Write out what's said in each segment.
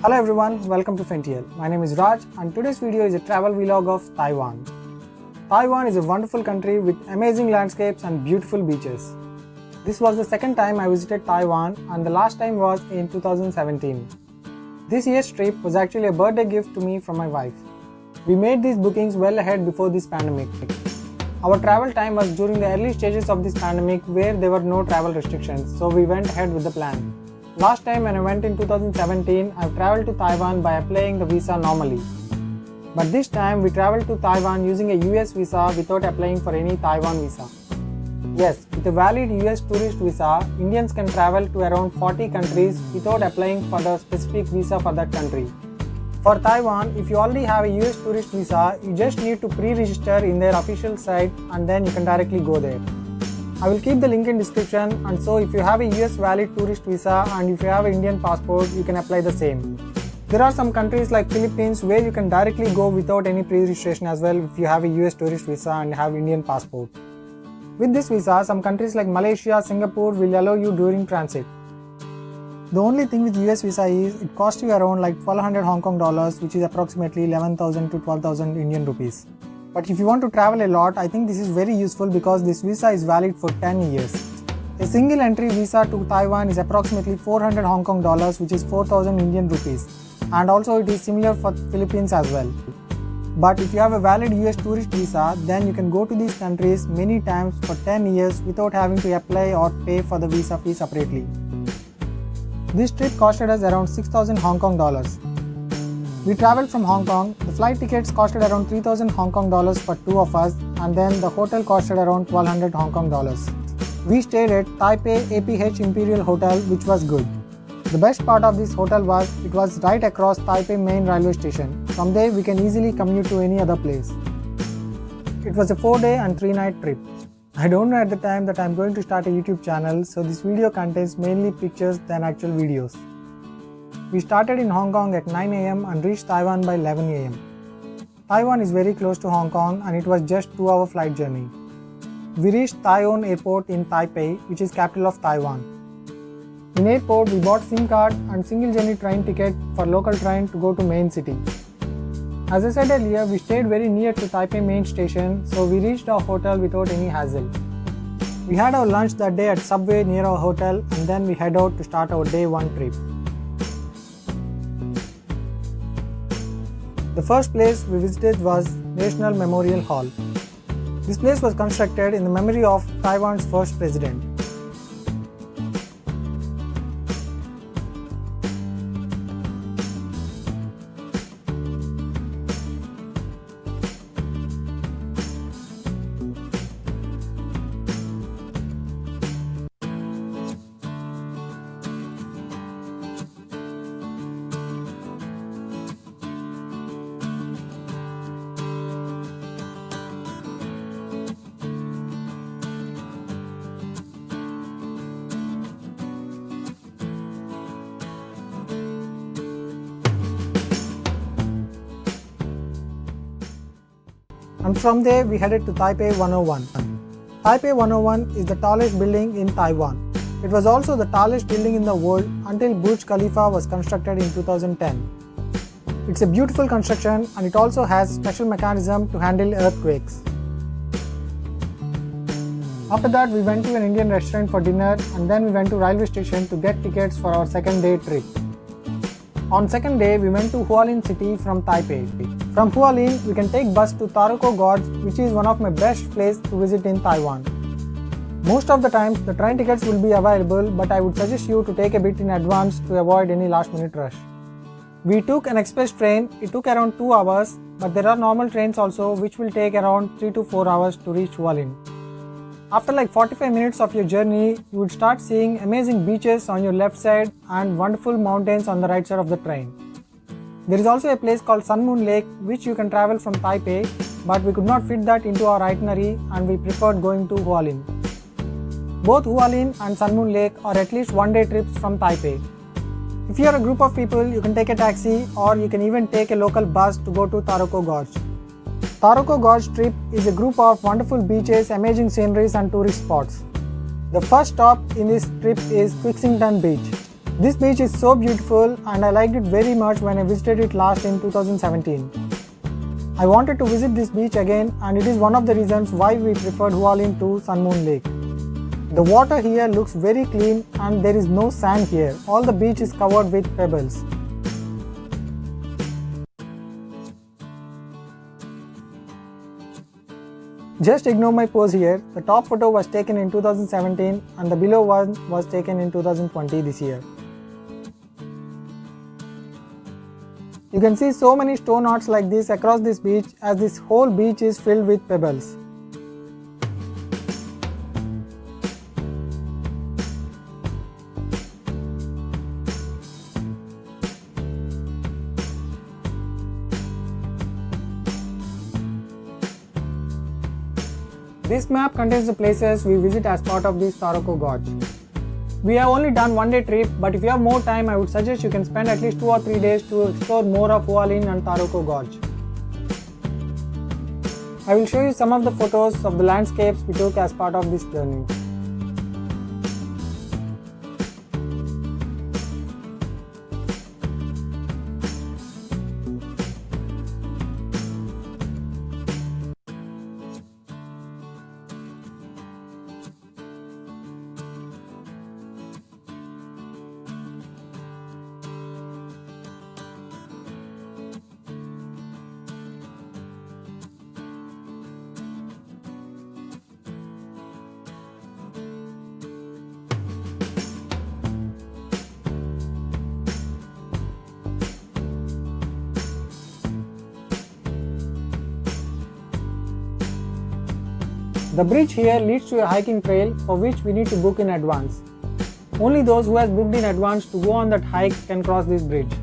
Hello everyone, welcome to FENTL. My name is Raj and today's video is a travel vlog of Taiwan. Taiwan is a wonderful country with amazing landscapes and beautiful beaches. This was the second time I visited Taiwan and the last time was in 2017. This year's trip was actually a birthday gift to me from my wife. We made these bookings well ahead before this pandemic. Our travel time was during the early stages of this pandemic where there were no travel restrictions, so we went ahead with the plan. Last time when I went in 2017, I travelled to Taiwan by applying the visa normally. But this time we travelled to Taiwan using a US visa without applying for any Taiwan visa. Yes, with a valid US tourist visa, Indians can travel to around 40 countries without applying for the specific visa for that country. For Taiwan, if you already have a US tourist visa, you just need to pre-register in their official site and then you can directly go there. I will keep the link in description, and so if you have a US valid tourist visa and if you have an Indian passport, you can apply the same. There are some countries like Philippines where you can directly go without any pre-registration as well if you have a US tourist visa and have Indian passport. With this visa, some countries like Malaysia, Singapore will allow you during transit. The only thing with US visa is it costs you around like 1200 Hong Kong dollars, which is approximately 11,000 to 12,000 Indian rupees. But if you want to travel a lot, I think this is very useful because this visa is valid for 10 years. A single entry visa to Taiwan is approximately 400 Hong Kong dollars, which is 4,000 Indian rupees. And also it is similar for Philippines as well. But if you have a valid US tourist visa, then you can go to these countries many times for 10 years without having to apply or pay for the visa fee separately. This trip costed us around 6,000 Hong Kong dollars. We travelled from Hong Kong. The flight tickets costed around 3,000 Hong Kong dollars for two of us, and then the hotel costed around 1,200 Hong Kong dollars. We stayed at Taipei APH Imperial Hotel, which was good. The best part of this hotel was it was right across Taipei main railway station. From there we can easily commute to any other place. It was a 4-day and 3-night trip. I don't know at the time that I'm going to start a YouTube channel, so this video contains mainly pictures than actual videos. We started in Hong Kong at 9 AM and reached Taiwan by 11 AM. Taiwan is very close to Hong Kong and it was just 2-hour flight journey. We reached Taiwan Airport in Taipei, which is capital of Taiwan. In airport, we bought SIM card and single journey train ticket for local train to go to main city. As I said earlier, we stayed very near to Taipei main station, so we reached our hotel without any hassle. We had our lunch that day at Subway near our hotel and then we head out to start our day 1 trip. The first place we visited was National Memorial Hall. This place was constructed in the memory of Taiwan's first president. And from there we headed to Taipei 101. Taipei 101 is the tallest building in Taiwan. It was also the tallest building in the world until Burj Khalifa was constructed in 2010. It's a beautiful construction and it also has special mechanism to handle earthquakes. After that we went to an Indian restaurant for dinner and then we went to railway station to get tickets for our second day trip. On second day, we went to Hualien city from Taipei. From Hualien, we can take bus to Taroko Gorge, which is one of my best places to visit in Taiwan. Most of the times, the train tickets will be available, but I would suggest you to take a bit in advance to avoid any last minute rush. We took an express train. It took around 2 hours, but there are normal trains also which will take around 3 to 4 hours to reach Hualien. After like 45 minutes of your journey, you would start seeing amazing beaches on your left side and wonderful mountains on the right side of the train. There is also a place called Sun Moon Lake which you can travel from Taipei, but we could not fit that into our itinerary and we preferred going to Hualien. Both Hualien and Sun Moon Lake are at least 1-day trips from Taipei. If you are a group of people, you can take a taxi or you can even take a local bus to go to Taroko Gorge. Taroko Gorge trip is a group of wonderful beaches, amazing sceneries and tourist spots. The first stop in this trip is Quixington Beach. This beach is so beautiful and I liked it very much when I visited it last in 2017. I wanted to visit this beach again and it is one of the reasons why we preferred Hualien to Sun Moon Lake. The water here looks very clean and there is no sand here. All the beach is covered with pebbles. Just ignore my pose here. The top photo was taken in 2017 and the below one was taken in 2020 this year. You can see so many stone arts like this across this beach as this whole beach is filled with pebbles. This map contains the places we visit as part of this Taroko Gorge. We have only done one day trip, but if you have more time, I would suggest you can spend at least 2 or 3 days to explore more of Hualien and Taroko Gorge. I will show you some of the photos of the landscapes we took as part of this journey. The bridge here leads to a hiking trail for which we need to book in advance. Only those who have booked in advance to go on that hike can cross this bridge.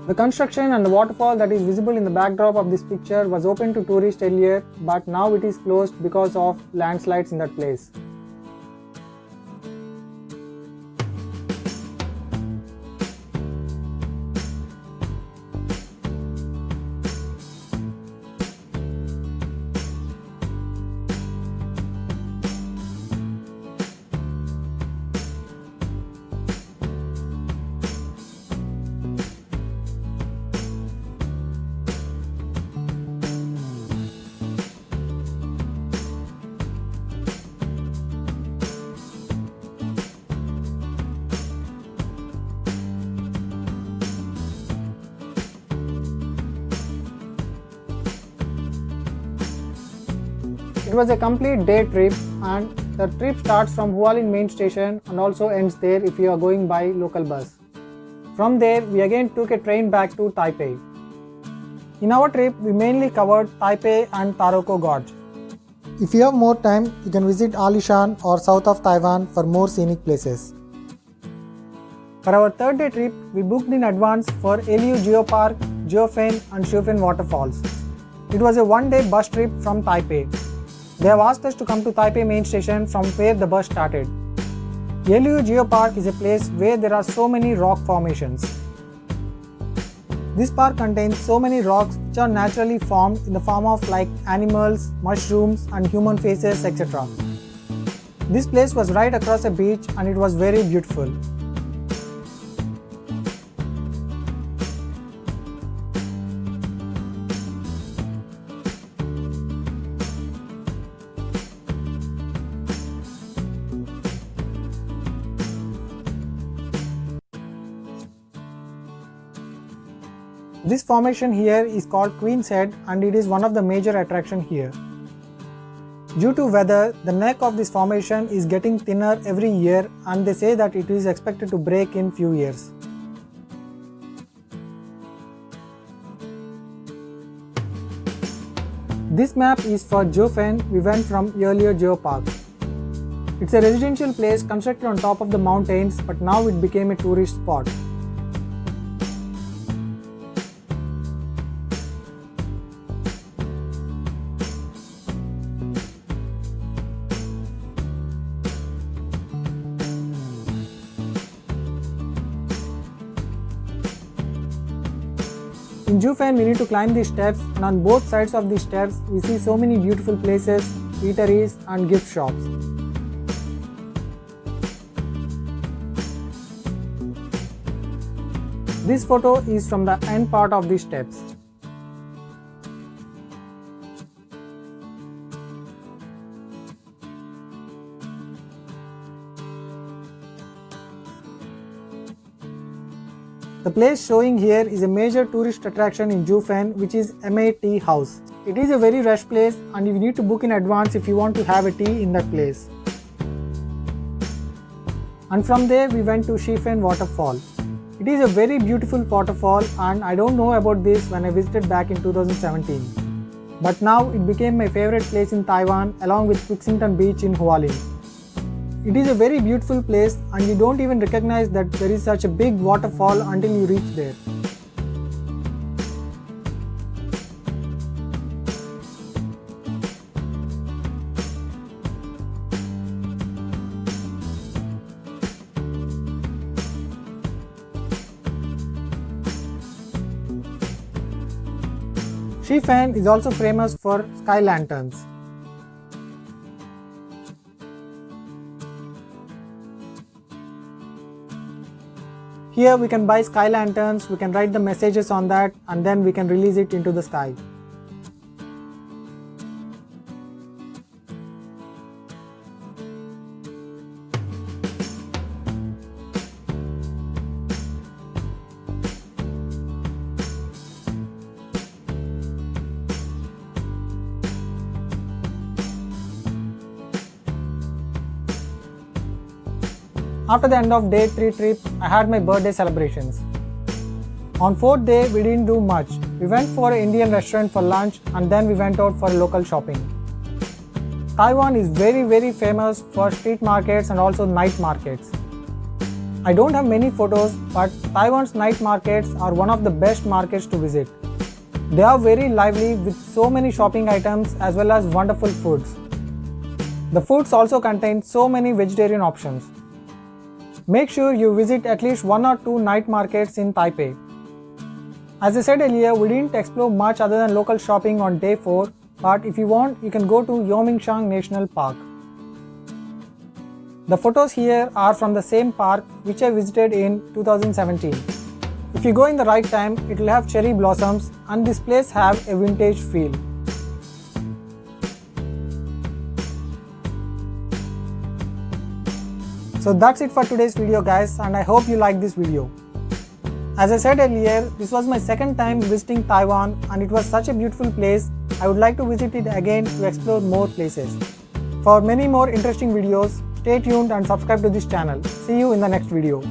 The construction and the waterfall that is visible in the backdrop of this picture was open to tourists earlier, but now it is closed because of landslides in that place. It was a complete day trip and the trip starts from Hualien main station and also ends there if you are going by local bus. From there we again took a train back to Taipei. In our trip we mainly covered Taipei and Taroko Gorge. If you have more time you can visit Alishan or south of Taiwan for more scenic places. For our third day trip we booked in advance for yehliu geopark, jiufen and shiufen waterfalls. It was a one-day bus trip from Taipei. They have asked us to come to Taipei main station from where the bus started. Yehliu Geopark is a place where there are so many rock formations. This park contains so many rocks which are naturally formed in the form of like animals, mushrooms and human faces, etc. This place was right across a beach and it was very beautiful. This formation here is called Queen's Head and it is one of the major attractions here. Due to weather, the neck of this formation is getting thinner every year and they say that it is expected to break in few years. This map is for jiufen. We went from yehliu Geopark. It's a residential place constructed on top of the mountains, but now it became a tourist spot. In Jiufen, we need to climb these steps, and on both sides of these steps, we see so many beautiful places, eateries and gift shops. This photo is from the end part of these steps. The place showing here is a major tourist attraction in Jiufen, which is Tea House. It is a very rush place and you need to book in advance if you want to have a tea in that place. And from there we went to Shiufen waterfall. It is a very beautiful waterfall and I don't know about this when I visited back in 2017. But now it became my favorite place in Taiwan along with Quixington Beach in Hualien. It is a very beautiful place and you don't even recognize that there is such a big waterfall until you reach there. Shiufen is also famous for sky lanterns. Here we can buy sky lanterns, we can write the messages on that and then we can release it into the sky. After the end of day 3 trip, I had my birthday celebrations. On 4th day, we didn't do much. We went for an Indian restaurant for lunch and then we went out for local shopping. Taiwan is very famous for street markets and also night markets. I don't have many photos, but Taiwan's night markets are one of the best markets to visit. They are very lively with so many shopping items as well as wonderful foods. The foods also contain so many vegetarian options. Make sure you visit at least 1 or 2 night markets in Taipei. As I said earlier, we didn't explore much other than local shopping on day 4, but if you want, you can go to Yomingshan National Park. The photos here are from the same park which I visited in 2017. If you go in the right time, it will have cherry blossoms and this place have a vintage feel. So that's it for today's video guys, and I hope you like this video. As I said earlier, this was my second time visiting Taiwan and it was such a beautiful place. I would like to visit it again to explore more places. For many more interesting videos, stay tuned and subscribe to this channel. See you in the next video.